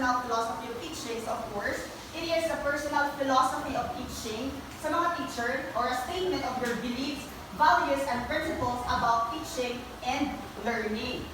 personal philosophy of teaching. So of course, it is a personal philosophy of teaching sa mga teacher or a statement of your beliefs, values, and principles about teaching and learning.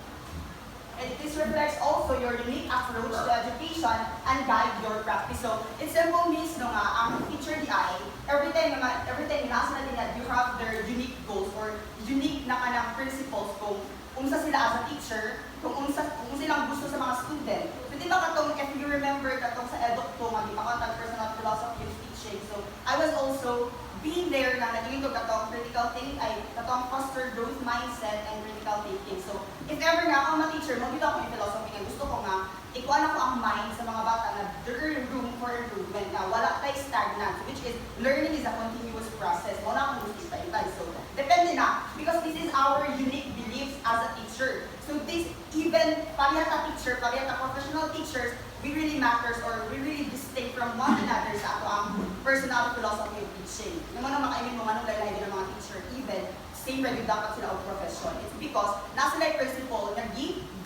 And this reflects also your unique approach to education and guide your practice. So, it simple means no nga, ang teacher di ay, every time nasa natin na you have their unique goals or unique na kanang principles kung unsa sila as a teacher, kung silang gusto sa mga student. So, di ba katong, if you remember katong sa eduk ko, nga di ba katong personal philosophy of teaching. So, I was also being there na naging ito katong critical thinking, ay katong foster growth mindset and critical thinking. So, if ever nga ako ma-teacher, magdito ako yung philosophy nga gusto ko nga, ikuan ako ang mind sa mga bata na there is room for improvement na wala tayo stagnant, which is learning is a continuous process. Wala akong gusto tayo. So, depende na, because this is our unique beliefs as a teacher. So, this even parehata teacher, parehata professional teachers, we really matters or we really distinct from one another sa ato ang personal philosophy of teaching. Yung mga makaimin mo manong laylay ng mga teacher, even same rin dapat sila og profession. It's because nasa sila yung principle na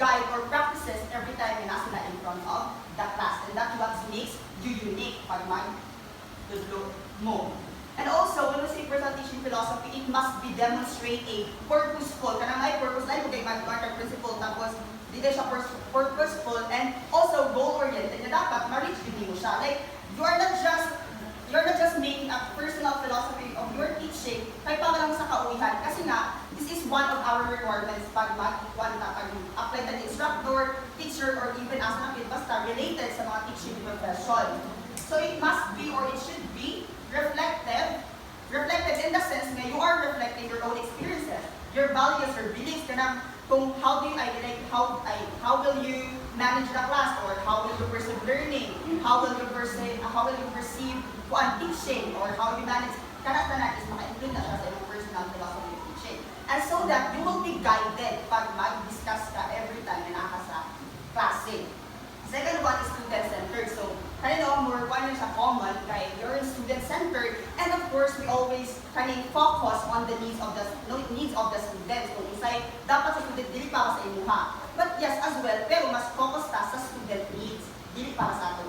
guide or practices every time na nasa sila in front of the class. And that's what makes you unique pag mag-tudlo mo. And also, when we say personal teaching philosophy, it must be demonstrate a purposeful. Kanang ay purpose line, kung mag-mark principle, tapos dito siya purposeful and also goal-oriented na dapat ma-reach din mo siya. Like, you're not just making a personal philosophy of your teaching kay para lang sa kauwihan. Kasi nga, this is one of our requirements pag apply na instructor, teacher, or even as a kid, basta related sa mga teaching profession. So it must be or it should be reflective in the sense na you are reflecting your own experiences, your values, your beliefs, kanang kung how will you manage the class or how will you perceive learning, how will you perceive kuan teaching or how you manage kanatanan is maka-include na siya sa iyong personal philosophy of teaching. And so that you will be guided pag mag-discuss ka every time na naka sa klase. Second one is student-centered. So, kanino more one yung sa common kay you're student-centered, and of course we always focus on the needs of the students. Kung isay dapat sa student dili para sa imuha. But yes as well, pero mas focus ta sa student needs, dili para sa ato